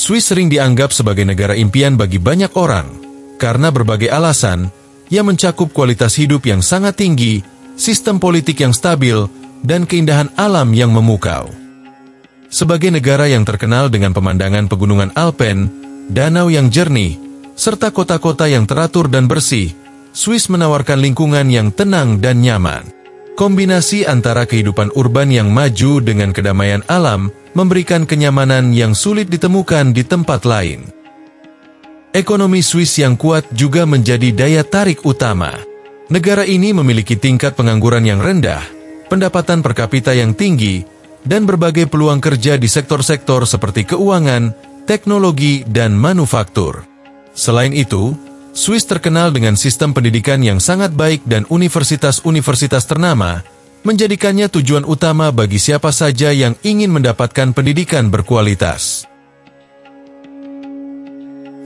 Swiss sering dianggap sebagai negara impian bagi banyak orang, karena berbagai alasan yang mencakup kualitas hidup yang sangat tinggi, sistem politik yang stabil, dan keindahan alam yang memukau. Sebagai negara yang terkenal dengan pemandangan pegunungan Alpen, danau yang jernih, serta kota-kota yang teratur dan bersih, Swiss menawarkan lingkungan yang tenang dan nyaman. Kombinasi antara kehidupan urban yang maju dengan kedamaian alam memberikan kenyamanan yang sulit ditemukan di tempat lain. Ekonomi Swiss yang kuat juga menjadi daya tarik utama. Negara ini memiliki tingkat pengangguran yang rendah, pendapatan per kapita yang tinggi, dan berbagai peluang kerja di sektor-sektor seperti keuangan, teknologi, dan manufaktur. Selain itu, Swiss terkenal dengan sistem pendidikan yang sangat baik dan universitas-universitas ternama, menjadikannya tujuan utama bagi siapa saja yang ingin mendapatkan pendidikan berkualitas.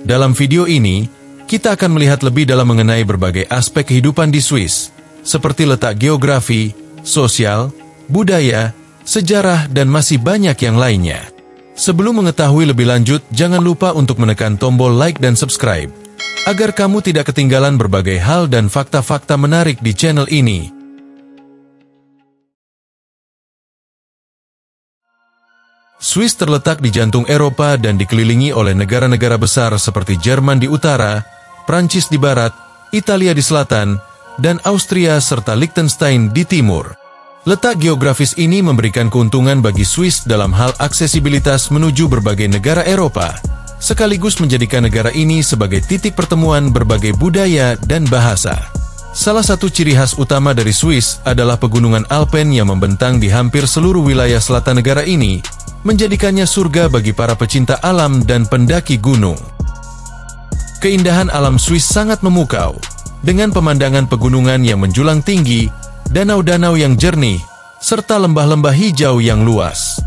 Dalam video ini, kita akan melihat lebih dalam mengenai berbagai aspek kehidupan di Swiss, seperti letak geografi, sosial, budaya, sejarah, dan masih banyak yang lainnya. Sebelum mengetahui lebih lanjut, jangan lupa untuk menekan tombol like dan subscribe, agar kamu tidak ketinggalan berbagai hal dan fakta-fakta menarik di channel ini. Swiss terletak di jantung Eropa dan dikelilingi oleh negara-negara besar seperti Jerman di utara, Prancis di barat, Italia di selatan, dan Austria serta Liechtenstein di timur. Letak geografis ini memberikan keuntungan bagi Swiss dalam hal aksesibilitas menuju berbagai negara Eropa, sekaligus menjadikan negara ini sebagai titik pertemuan berbagai budaya dan bahasa. Salah satu ciri khas utama dari Swiss adalah pegunungan Alpen yang membentang di hampir seluruh wilayah selatan negara ini, menjadikannya surga bagi para pecinta alam dan pendaki gunung. Keindahan alam Swiss sangat memukau, dengan pemandangan pegunungan yang menjulang tinggi, danau-danau yang jernih, serta lembah-lembah hijau yang luas.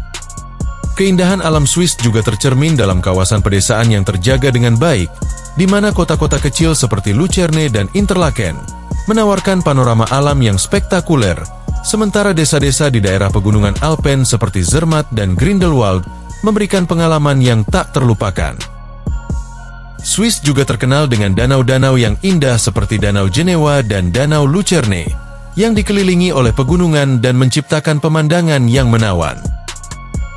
Keindahan alam Swiss juga tercermin dalam kawasan pedesaan yang terjaga dengan baik, di mana kota-kota kecil seperti Lucerne dan Interlaken menawarkan panorama alam yang spektakuler, sementara desa-desa di daerah pegunungan Alpen seperti Zermatt dan Grindelwald memberikan pengalaman yang tak terlupakan. Swiss juga terkenal dengan danau-danau yang indah seperti Danau Genewa dan Danau Lucerne, yang dikelilingi oleh pegunungan dan menciptakan pemandangan yang menawan.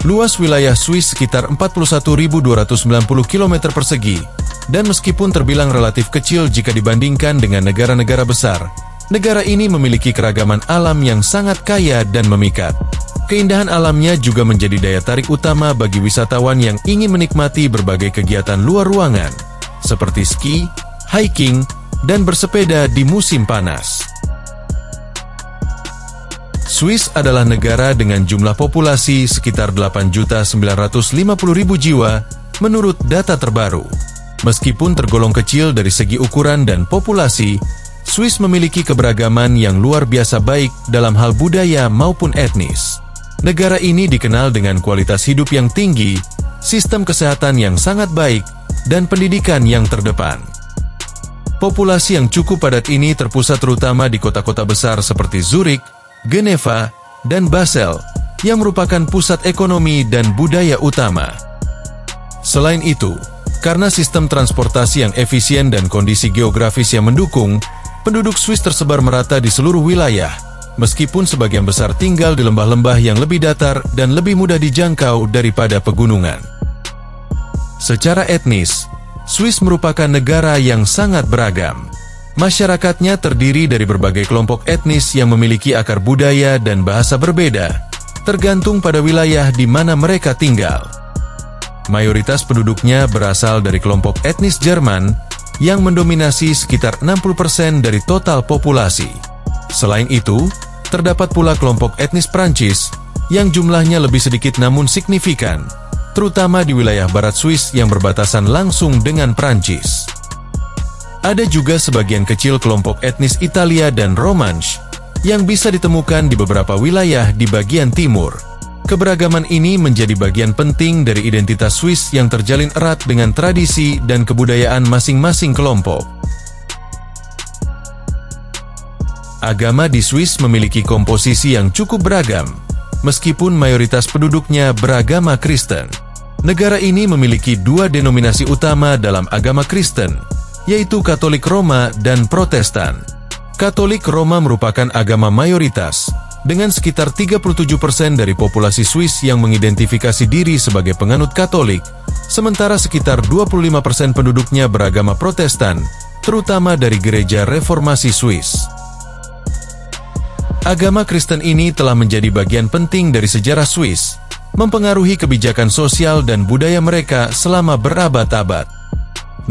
Luas wilayah Swiss sekitar 41.290 km persegi, dan meskipun terbilang relatif kecil jika dibandingkan dengan negara-negara besar, negara ini memiliki keragaman alam yang sangat kaya dan memikat. Keindahan alamnya juga menjadi daya tarik utama bagi wisatawan yang ingin menikmati berbagai kegiatan luar ruangan, seperti ski, hiking, dan bersepeda di musim panas. Swiss adalah negara dengan jumlah populasi sekitar 8.950.000 jiwa menurut data terbaru. Meskipun tergolong kecil dari segi ukuran dan populasi, Swiss memiliki keberagaman yang luar biasa baik dalam hal budaya maupun etnis. Negara ini dikenal dengan kualitas hidup yang tinggi, sistem kesehatan yang sangat baik, dan pendidikan yang terdepan. Populasi yang cukup padat ini terpusat terutama di kota-kota besar seperti Zurich, Geneva, dan Basel, yang merupakan pusat ekonomi dan budaya utama. Selain itu, karena sistem transportasi yang efisien dan kondisi geografis yang mendukung, penduduk Swiss tersebar merata di seluruh wilayah, meskipun sebagian besar tinggal di lembah-lembah yang lebih datar dan lebih mudah dijangkau daripada pegunungan. Secara etnis, Swiss merupakan negara yang sangat beragam. Masyarakatnya terdiri dari berbagai kelompok etnis yang memiliki akar budaya dan bahasa berbeda, tergantung pada wilayah di mana mereka tinggal. Mayoritas penduduknya berasal dari kelompok etnis Jerman, yang mendominasi sekitar 60% dari total populasi. Selain itu, terdapat pula kelompok etnis Prancis, yang jumlahnya lebih sedikit namun signifikan, terutama di wilayah barat Swiss yang berbatasan langsung dengan Prancis. Ada juga sebagian kecil kelompok etnis Italia dan Romansch yang bisa ditemukan di beberapa wilayah di bagian timur. Keberagaman ini menjadi bagian penting dari identitas Swiss yang terjalin erat dengan tradisi dan kebudayaan masing-masing kelompok. Agama di Swiss memiliki komposisi yang cukup beragam, meskipun mayoritas penduduknya beragama Kristen. Negara ini memiliki dua denominasi utama dalam agama Kristen, yaitu Katolik Roma dan Protestan. Katolik Roma merupakan agama mayoritas, dengan sekitar 37% dari populasi Swiss yang mengidentifikasi diri sebagai penganut Katolik, sementara sekitar 25% penduduknya beragama Protestan, terutama dari gereja reformasi Swiss. Agama Kristen ini telah menjadi bagian penting dari sejarah Swiss, mempengaruhi kebijakan sosial dan budaya mereka selama berabad-abad.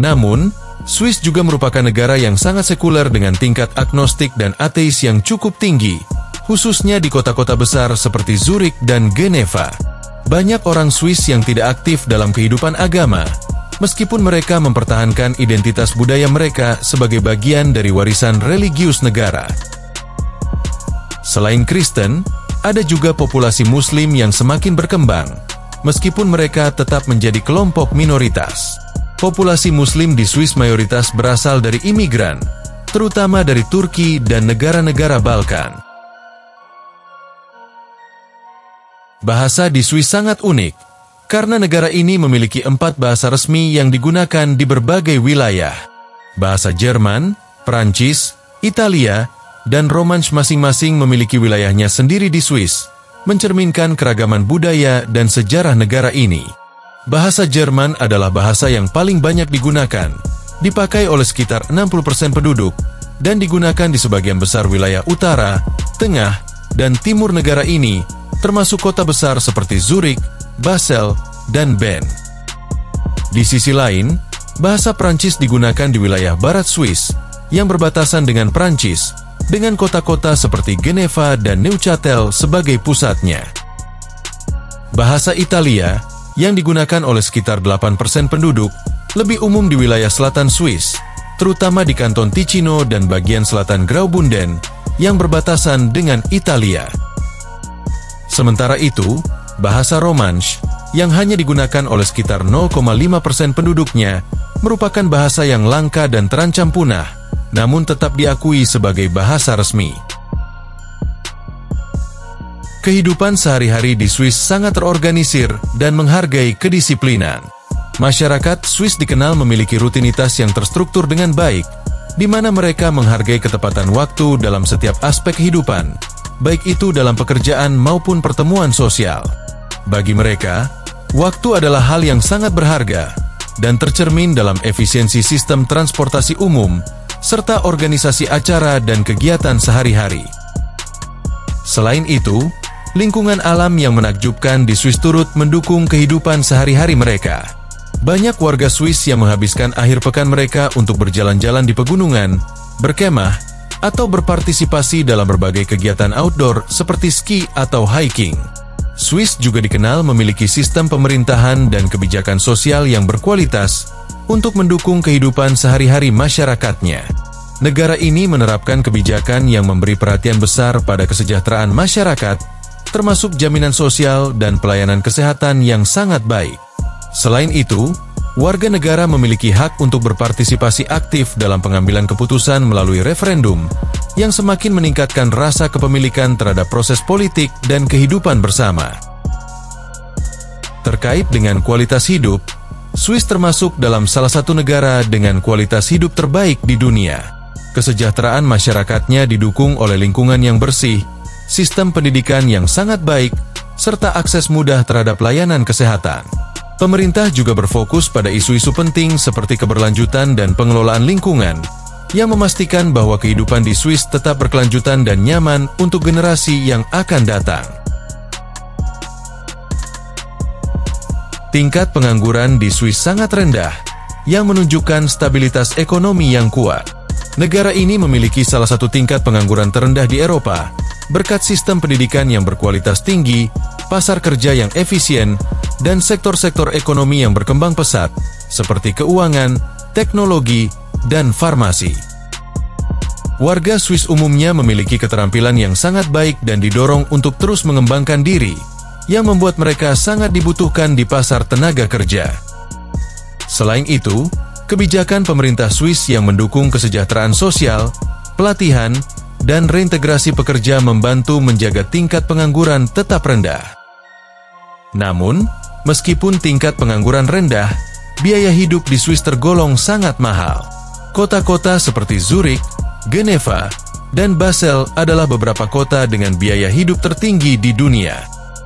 Namun, Swiss juga merupakan negara yang sangat sekuler dengan tingkat agnostik dan ateis yang cukup tinggi, khususnya di kota-kota besar seperti Zurich dan Geneva. Banyak orang Swiss yang tidak aktif dalam kehidupan agama, meskipun mereka mempertahankan identitas budaya mereka sebagai bagian dari warisan religius negara. Selain Kristen, ada juga populasi Muslim yang semakin berkembang, meskipun mereka tetap menjadi kelompok minoritas. Populasi Muslim di Swiss mayoritas berasal dari imigran, terutama dari Turki dan negara-negara Balkan. Bahasa di Swiss sangat unik, karena negara ini memiliki 4 bahasa resmi yang digunakan di berbagai wilayah. Bahasa Jerman, Prancis, Italia, dan Romansch masing-masing memiliki wilayahnya sendiri di Swiss, mencerminkan keragaman budaya dan sejarah negara ini. Bahasa Jerman adalah bahasa yang paling banyak digunakan, dipakai oleh sekitar 60% penduduk, dan digunakan di sebagian besar wilayah utara, tengah, dan timur negara ini, termasuk kota besar seperti Zurich, Basel, dan Bern. Di sisi lain, bahasa Prancis digunakan di wilayah barat Swiss, yang berbatasan dengan Prancis, dengan kota-kota seperti Geneva dan Neuchâtel sebagai pusatnya. Bahasa Italia, yang digunakan oleh sekitar 8% penduduk, lebih umum di wilayah selatan Swiss, terutama di kanton Ticino dan bagian selatan Graubünden, yang berbatasan dengan Italia. Sementara itu, bahasa Romansch, yang hanya digunakan oleh sekitar 0,5% penduduknya, merupakan bahasa yang langka dan terancam punah, namun tetap diakui sebagai bahasa resmi. Kehidupan sehari-hari di Swiss sangat terorganisir dan menghargai kedisiplinan. Masyarakat Swiss dikenal memiliki rutinitas yang terstruktur dengan baik, di mana mereka menghargai ketepatan waktu dalam setiap aspek kehidupan, baik itu dalam pekerjaan maupun pertemuan sosial. Bagi mereka, waktu adalah hal yang sangat berharga, dan tercermin dalam efisiensi sistem transportasi umum, serta organisasi acara dan kegiatan sehari-hari. Selain itu, lingkungan alam yang menakjubkan di Swiss turut mendukung kehidupan sehari-hari mereka. Banyak warga Swiss yang menghabiskan akhir pekan mereka untuk berjalan-jalan di pegunungan, berkemah, atau berpartisipasi dalam berbagai kegiatan outdoor seperti ski atau hiking. Swiss juga dikenal memiliki sistem pemerintahan dan kebijakan sosial yang berkualitas untuk mendukung kehidupan sehari-hari masyarakatnya. Negara ini menerapkan kebijakan yang memberi perhatian besar pada kesejahteraan masyarakat, termasuk jaminan sosial dan pelayanan kesehatan yang sangat baik. Selain itu, warga negara memiliki hak untuk berpartisipasi aktif dalam pengambilan keputusan melalui referendum, yang semakin meningkatkan rasa kepemilikan terhadap proses politik dan kehidupan bersama. Terkait dengan kualitas hidup, Swiss termasuk dalam salah satu negara dengan kualitas hidup terbaik di dunia. Kesejahteraan masyarakatnya didukung oleh lingkungan yang bersih, sistem pendidikan yang sangat baik, serta akses mudah terhadap layanan kesehatan. Pemerintah juga berfokus pada isu-isu penting seperti keberlanjutan dan pengelolaan lingkungan, yang memastikan bahwa kehidupan di Swiss tetap berkelanjutan dan nyaman untuk generasi yang akan datang. Tingkat pengangguran di Swiss sangat rendah, yang menunjukkan stabilitas ekonomi yang kuat. Negara ini memiliki salah satu tingkat pengangguran terendah di Eropa, berkat sistem pendidikan yang berkualitas tinggi, pasar kerja yang efisien, dan sektor-sektor ekonomi yang berkembang pesat, seperti keuangan, teknologi, dan farmasi. Warga Swiss umumnya memiliki keterampilan yang sangat baik dan didorong untuk terus mengembangkan diri, yang membuat mereka sangat dibutuhkan di pasar tenaga kerja. Selain itu, kebijakan pemerintah Swiss yang mendukung kesejahteraan sosial, pelatihan, dan reintegrasi pekerja membantu menjaga tingkat pengangguran tetap rendah. Namun, Meskipun tingkat pengangguran rendah, biaya hidup di Swiss tergolong sangat mahal. Kota-kota seperti Zurich, Geneva, dan Basel adalah beberapa kota dengan biaya hidup tertinggi di dunia.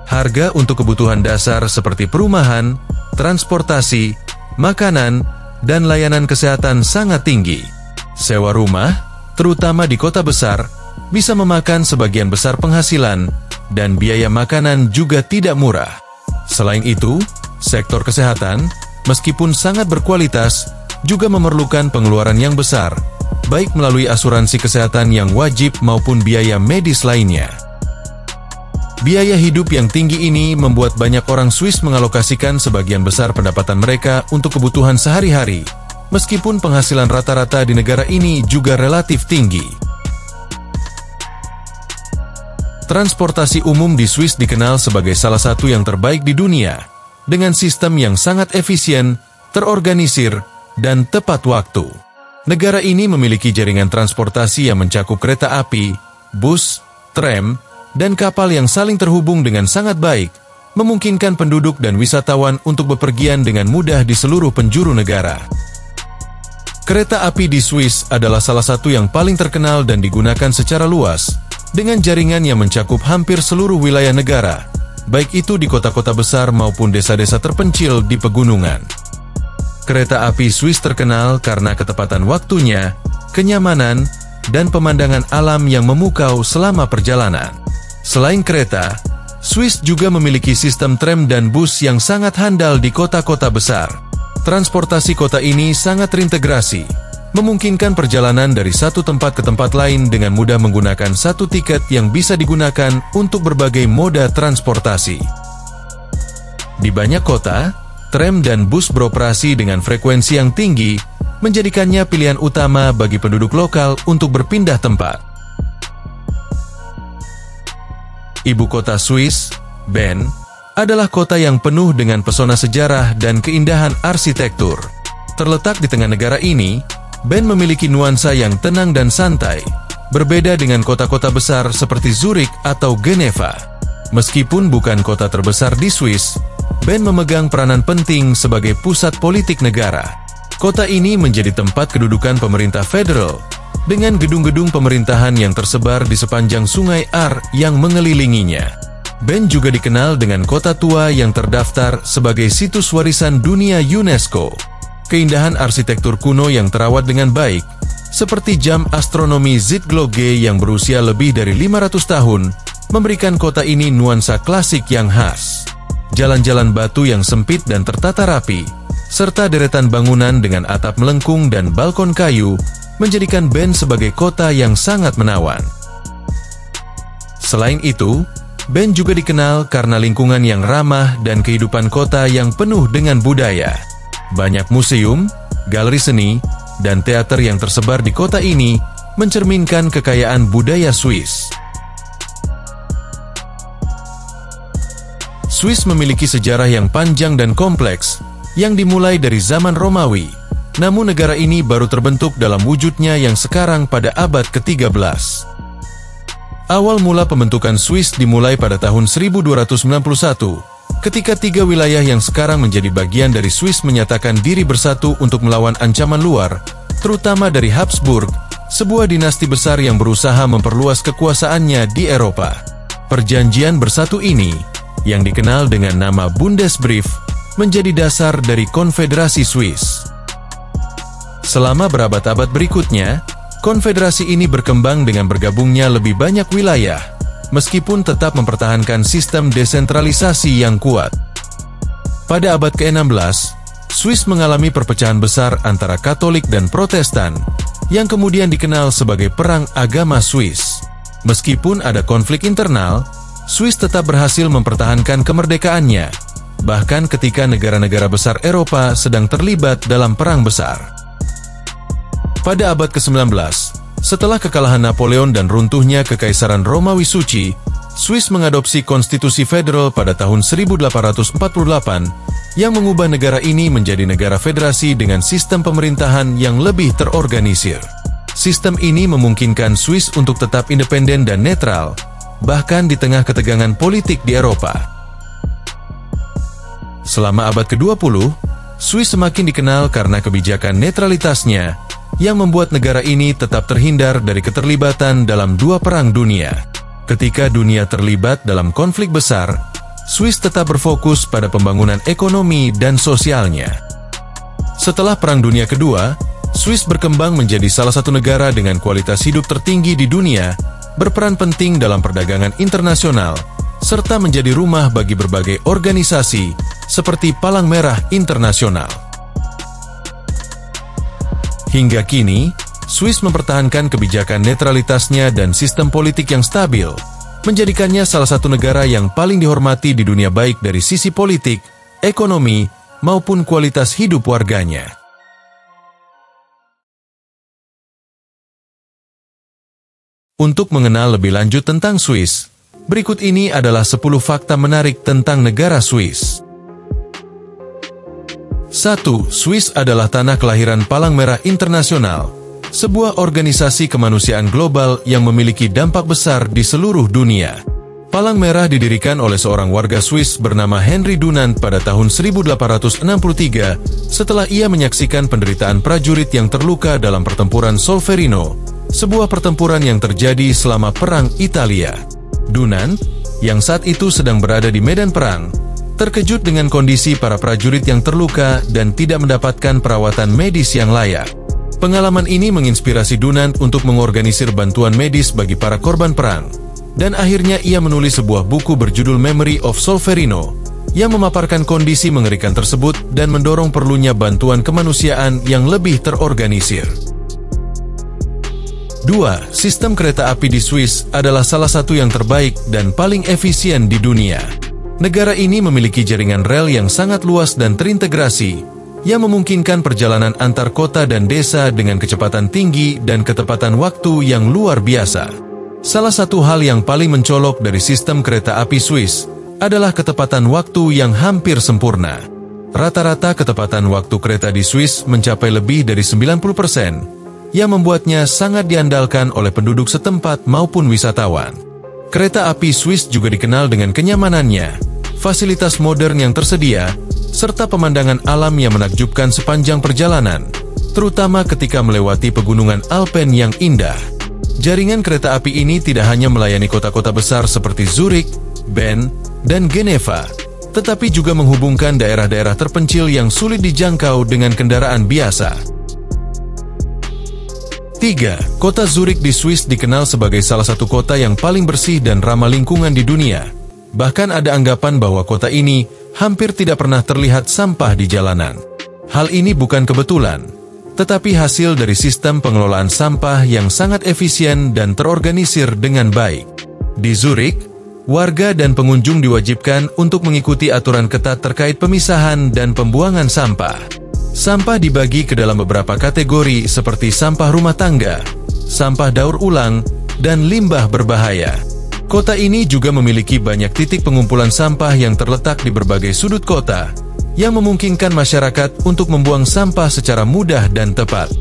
Harga untuk kebutuhan dasar seperti perumahan, transportasi, makanan, dan layanan kesehatan sangat tinggi. Sewa rumah, terutama di kota besar, bisa memakan sebagian besar penghasilan, dan biaya makanan juga tidak murah. Selain itu, sektor kesehatan, meskipun sangat berkualitas, juga memerlukan pengeluaran yang besar, baik melalui asuransi kesehatan yang wajib maupun biaya medis lainnya. Biaya hidup yang tinggi ini membuat banyak orang Swiss mengalokasikan sebagian besar pendapatan mereka untuk kebutuhan sehari-hari, meskipun penghasilan rata-rata di negara ini juga relatif tinggi. Transportasi umum di Swiss dikenal sebagai salah satu yang terbaik di dunia, dengan sistem yang sangat efisien, terorganisir, dan tepat waktu. Negara ini memiliki jaringan transportasi yang mencakup kereta api, bus, tram, dan kapal yang saling terhubung dengan sangat baik, memungkinkan penduduk dan wisatawan untuk bepergian dengan mudah di seluruh penjuru negara. Kereta api di Swiss adalah salah satu yang paling terkenal dan digunakan secara luas, dengan jaringan yang mencakup hampir seluruh wilayah negara, baik itu di kota-kota besar maupun desa-desa terpencil di pegunungan. Kereta api Swiss terkenal karena ketepatan waktunya, kenyamanan, dan pemandangan alam yang memukau selama perjalanan. Selain kereta, Swiss juga memiliki sistem tram dan bus yang sangat handal di kota-kota besar. Transportasi kota ini sangat terintegrasi, memungkinkan perjalanan dari satu tempat ke tempat lain dengan mudah menggunakan satu tiket yang bisa digunakan untuk berbagai moda transportasi. Di banyak kota, tram dan bus beroperasi dengan frekuensi yang tinggi, menjadikannya pilihan utama bagi penduduk lokal untuk berpindah tempat. Ibu kota Swiss, Bern, adalah kota yang penuh dengan pesona sejarah dan keindahan arsitektur. Terletak di tengah negara ini, Bern memiliki nuansa yang tenang dan santai, berbeda dengan kota-kota besar seperti Zurich atau Geneva. Meskipun bukan kota terbesar di Swiss, Bern memegang peranan penting sebagai pusat politik negara. Kota ini menjadi tempat kedudukan pemerintah federal, dengan gedung-gedung pemerintahan yang tersebar di sepanjang sungai Ahr yang mengelilinginya. Bern juga dikenal dengan kota tua yang terdaftar sebagai situs warisan dunia UNESCO. Keindahan arsitektur kuno yang terawat dengan baik, seperti jam astronomi Zeitglocke yang berusia lebih dari 500 tahun, memberikan kota ini nuansa klasik yang khas. Jalan-jalan batu yang sempit dan tertata rapi, serta deretan bangunan dengan atap melengkung dan balkon kayu, menjadikan Bern sebagai kota yang sangat menawan. Selain itu, Bern juga dikenal karena lingkungan yang ramah dan kehidupan kota yang penuh dengan budaya. Banyak museum, galeri seni, dan teater yang tersebar di kota ini mencerminkan kekayaan budaya Swiss. Swiss memiliki sejarah yang panjang dan kompleks, yang dimulai dari zaman Romawi. Namun negara ini baru terbentuk dalam wujudnya yang sekarang pada abad ke-13. Awal mula pembentukan Swiss dimulai pada tahun 1291, ketika 3 wilayah yang sekarang menjadi bagian dari Swiss menyatakan diri bersatu untuk melawan ancaman luar, terutama dari Habsburg, sebuah dinasti besar yang berusaha memperluas kekuasaannya di Eropa. Perjanjian bersatu ini, yang dikenal dengan nama Bundesbrief, menjadi dasar dari Konfederasi Swiss. Selama berabad-abad berikutnya, konfederasi ini berkembang dengan bergabungnya lebih banyak wilayah, meskipun tetap mempertahankan sistem desentralisasi yang kuat. Pada abad ke-16, Swiss mengalami perpecahan besar antara Katolik dan Protestan, yang kemudian dikenal sebagai Perang Agama Swiss. Meskipun ada konflik internal, Swiss tetap berhasil mempertahankan kemerdekaannya, bahkan ketika negara-negara besar Eropa sedang terlibat dalam perang besar. Pada abad ke-19, setelah kekalahan Napoleon dan runtuhnya Kekaisaran Romawi Suci, Swiss mengadopsi konstitusi federal pada tahun 1848 yang mengubah negara ini menjadi negara federasi dengan sistem pemerintahan yang lebih terorganisir. Sistem ini memungkinkan Swiss untuk tetap independen dan netral, bahkan di tengah ketegangan politik di Eropa. Selama abad ke-20, Swiss semakin dikenal karena kebijakan netralitasnya yang membuat negara ini tetap terhindar dari keterlibatan dalam dua perang dunia. Ketika dunia terlibat dalam konflik besar, Swiss tetap berfokus pada pembangunan ekonomi dan sosialnya. Setelah Perang Dunia Kedua, Swiss berkembang menjadi salah satu negara dengan kualitas hidup tertinggi di dunia, berperan penting dalam perdagangan internasional, serta menjadi rumah bagi berbagai organisasi seperti Palang Merah Internasional. Hingga kini, Swiss mempertahankan kebijakan netralitasnya dan sistem politik yang stabil, menjadikannya salah satu negara yang paling dihormati di dunia baik dari sisi politik, ekonomi, maupun kualitas hidup warganya. Untuk mengenal lebih lanjut tentang Swiss, berikut ini adalah 10 fakta menarik tentang negara Swiss. 1. Swiss adalah tanah kelahiran Palang Merah Internasional, sebuah organisasi kemanusiaan global yang memiliki dampak besar di seluruh dunia. Palang Merah didirikan oleh seorang warga Swiss bernama Henry Dunant pada tahun 1863 setelah ia menyaksikan penderitaan prajurit yang terluka dalam pertempuran Solferino, sebuah pertempuran yang terjadi selama Perang Italia. Dunant, yang saat itu sedang berada di medan perang, terkejut dengan kondisi para prajurit yang terluka dan tidak mendapatkan perawatan medis yang layak. Pengalaman ini menginspirasi Dunant untuk mengorganisir bantuan medis bagi para korban perang, dan akhirnya ia menulis sebuah buku berjudul Memory of Solferino, yang memaparkan kondisi mengerikan tersebut dan mendorong perlunya bantuan kemanusiaan yang lebih terorganisir. 2. Sistem kereta api di Swiss adalah salah satu yang terbaik dan paling efisien di dunia. Negara ini memiliki jaringan rel yang sangat luas dan terintegrasi, yang memungkinkan perjalanan antar kota dan desa dengan kecepatan tinggi dan ketepatan waktu yang luar biasa. Salah satu hal yang paling mencolok dari sistem kereta api Swiss adalah ketepatan waktu yang hampir sempurna. Rata-rata ketepatan waktu kereta di Swiss mencapai lebih dari 90%, yang membuatnya sangat diandalkan oleh penduduk setempat maupun wisatawan. Kereta api Swiss juga dikenal dengan kenyamanannya, fasilitas modern yang tersedia, serta pemandangan alam yang menakjubkan sepanjang perjalanan, terutama ketika melewati pegunungan Alpen yang indah. Jaringan kereta api ini tidak hanya melayani kota-kota besar seperti Zurich, Bern, dan Geneva, tetapi juga menghubungkan daerah-daerah terpencil yang sulit dijangkau dengan kendaraan biasa. 3. Kota Zurich di Swiss dikenal sebagai salah satu kota yang paling bersih dan ramah lingkungan di dunia. Bahkan ada anggapan bahwa kota ini hampir tidak pernah terlihat sampah di jalanan. Hal ini bukan kebetulan, tetapi hasil dari sistem pengelolaan sampah yang sangat efisien dan terorganisir dengan baik. Di Zurich, warga dan pengunjung diwajibkan untuk mengikuti aturan ketat terkait pemisahan dan pembuangan sampah. Sampah dibagi ke dalam beberapa kategori seperti sampah rumah tangga, sampah daur ulang, dan limbah berbahaya. Kota ini juga memiliki banyak titik pengumpulan sampah yang terletak di berbagai sudut kota, yang memungkinkan masyarakat untuk membuang sampah secara mudah dan tepat.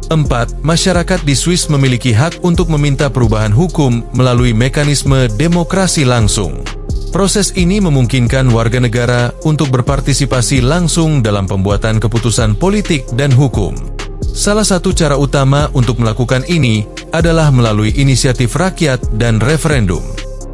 4. Masyarakat di Swiss memiliki hak untuk meminta perubahan hukum melalui mekanisme demokrasi langsung. Proses ini memungkinkan warga negara untuk berpartisipasi langsung dalam pembuatan keputusan politik dan hukum. Salah satu cara utama untuk melakukan ini adalah melalui inisiatif rakyat dan referendum.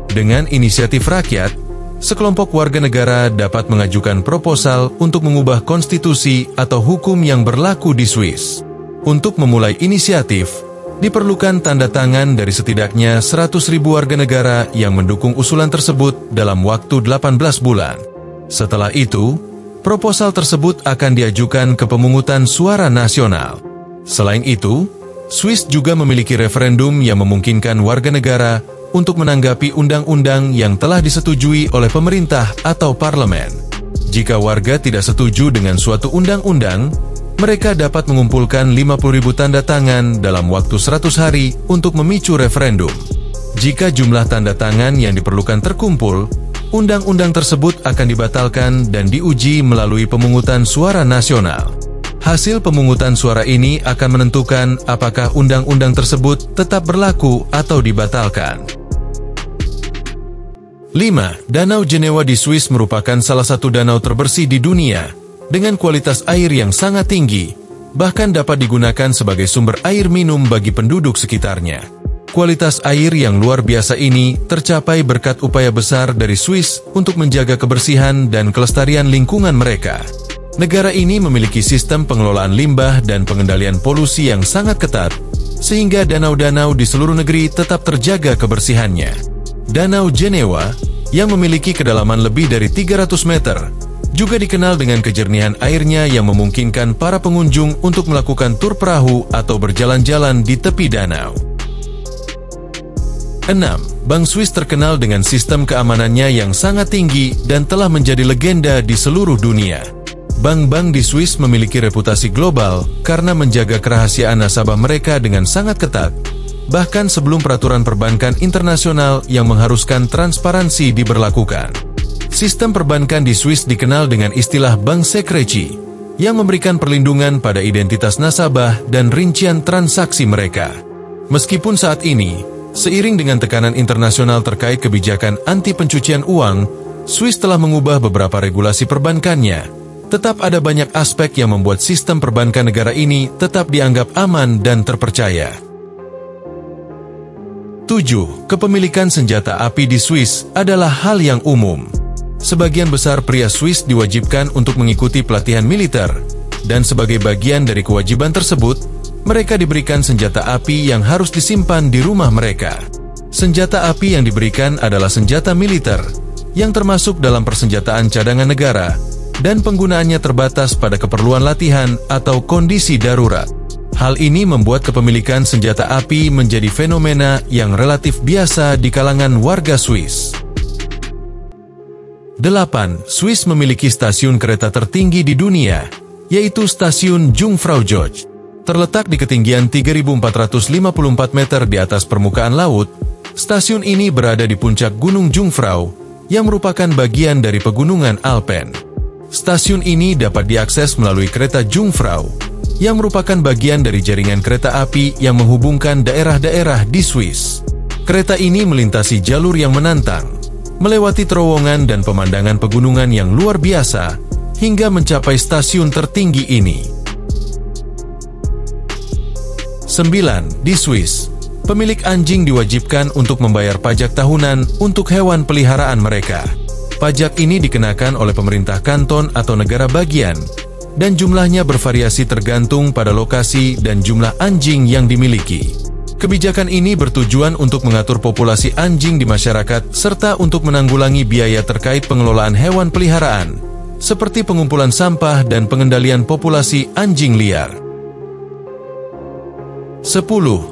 Dengan inisiatif rakyat, sekelompok warga negara dapat mengajukan proposal untuk mengubah konstitusi atau hukum yang berlaku di Swiss. Untuk memulai inisiatif, diperlukan tanda tangan dari setidaknya 100.000 warga negara yang mendukung usulan tersebut dalam waktu 18 bulan. Setelah itu, proposal tersebut akan diajukan ke pemungutan suara nasional. Selain itu, Swiss juga memiliki referendum yang memungkinkan warga negara untuk menanggapi undang-undang yang telah disetujui oleh pemerintah atau parlemen. Jika warga tidak setuju dengan suatu undang-undang, mereka dapat mengumpulkan 50.000 tanda tangan dalam waktu 100 hari untuk memicu referendum. Jika jumlah tanda tangan yang diperlukan terkumpul, undang-undang tersebut akan dibatalkan dan diuji melalui pemungutan suara nasional. Hasil pemungutan suara ini akan menentukan apakah undang-undang tersebut tetap berlaku atau dibatalkan. 5. 5. Danau Jenewa di Swiss merupakan salah satu danau terbersih di dunia, dengan kualitas air yang sangat tinggi, bahkan dapat digunakan sebagai sumber air minum bagi penduduk sekitarnya. Kualitas air yang luar biasa ini tercapai berkat upaya besar dari Swiss untuk menjaga kebersihan dan kelestarian lingkungan mereka. Negara ini memiliki sistem pengelolaan limbah dan pengendalian polusi yang sangat ketat, sehingga danau-danau di seluruh negeri tetap terjaga kebersihannya. Danau Jenewa, yang memiliki kedalaman lebih dari 300 meter, juga dikenal dengan kejernihan airnya yang memungkinkan para pengunjung untuk melakukan tur perahu atau berjalan-jalan di tepi danau. 6. Bank Swiss terkenal dengan sistem keamanannya yang sangat tinggi dan telah menjadi legenda di seluruh dunia. Bank-bank di Swiss memiliki reputasi global karena menjaga kerahasiaan nasabah mereka dengan sangat ketat, bahkan sebelum peraturan perbankan internasional yang mengharuskan transparansi diberlakukan. Sistem perbankan di Swiss dikenal dengan istilah Bank Secrecy, yang memberikan perlindungan pada identitas nasabah dan rincian transaksi mereka. Meskipun saat ini, seiring dengan tekanan internasional terkait kebijakan anti pencucian uang, Swiss telah mengubah beberapa regulasi perbankannya. Tetap ada banyak aspek yang membuat sistem perbankan negara ini tetap dianggap aman dan terpercaya. 7. Kepemilikan senjata api di Swiss adalah hal yang umum. Sebagian besar pria Swiss diwajibkan untuk mengikuti pelatihan militer, dan sebagai bagian dari kewajiban tersebut, mereka diberikan senjata api yang harus disimpan di rumah mereka. Senjata api yang diberikan adalah senjata militer, yang termasuk dalam persenjataan cadangan negara, dan penggunaannya terbatas pada keperluan latihan atau kondisi darurat. Hal ini membuat kepemilikan senjata api menjadi fenomena yang relatif biasa di kalangan warga Swiss. 8. Swiss memiliki stasiun kereta tertinggi di dunia, yaitu Stasiun Jungfrau Joch. Terletak di ketinggian 3.454 meter di atas permukaan laut, stasiun ini berada di puncak Gunung Jungfrau, yang merupakan bagian dari pegunungan Alpen. Stasiun ini dapat diakses melalui kereta Jungfrau, yang merupakan bagian dari jaringan kereta api yang menghubungkan daerah-daerah di Swiss. Kereta ini melintasi jalur yang menantang, melewati terowongan dan pemandangan pegunungan yang luar biasa, hingga mencapai stasiun tertinggi ini. 9. Di Swiss, pemilik anjing diwajibkan untuk membayar pajak tahunan untuk hewan peliharaan mereka. Pajak ini dikenakan oleh pemerintah kanton atau negara bagian, dan jumlahnya bervariasi tergantung pada lokasi dan jumlah anjing yang dimiliki. Kebijakan ini bertujuan untuk mengatur populasi anjing di masyarakat serta untuk menanggulangi biaya terkait pengelolaan hewan peliharaan, seperti pengumpulan sampah dan pengendalian populasi anjing liar. 10.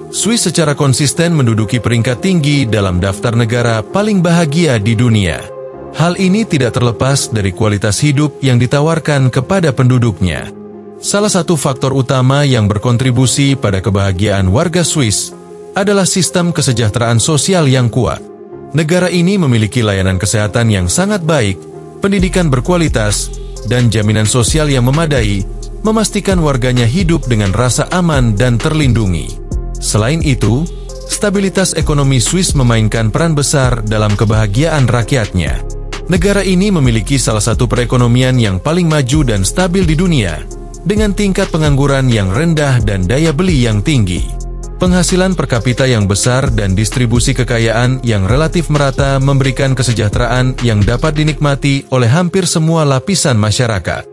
Swiss secara konsisten menduduki peringkat tinggi dalam daftar negara paling bahagia di dunia. Hal ini tidak terlepas dari kualitas hidup yang ditawarkan kepada penduduknya. Salah satu faktor utama yang berkontribusi pada kebahagiaan warga Swiss adalah sistem kesejahteraan sosial yang kuat. Negara ini memiliki layanan kesehatan yang sangat baik, pendidikan berkualitas, dan jaminan sosial yang memadai, memastikan warganya hidup dengan rasa aman dan terlindungi. Selain itu, stabilitas ekonomi Swiss memainkan peran besar dalam kebahagiaan rakyatnya. Negara ini memiliki salah satu perekonomian yang paling maju dan stabil di dunia, dengan tingkat pengangguran yang rendah dan daya beli yang tinggi. Penghasilan per kapita yang besar dan distribusi kekayaan yang relatif merata memberikan kesejahteraan yang dapat dinikmati oleh hampir semua lapisan masyarakat.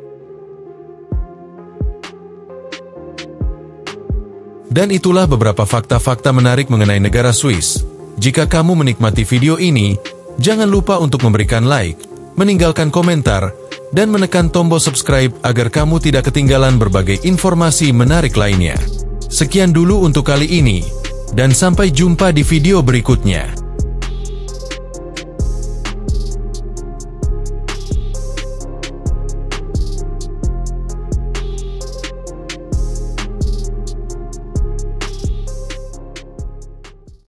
Dan itulah beberapa fakta-fakta menarik mengenai negara Swiss. Jika kamu menikmati video ini, jangan lupa untuk memberikan like, meninggalkan komentar, dan menekan tombol subscribe agar kamu tidak ketinggalan berbagai informasi menarik lainnya. Sekian dulu untuk kali ini, dan sampai jumpa di video berikutnya.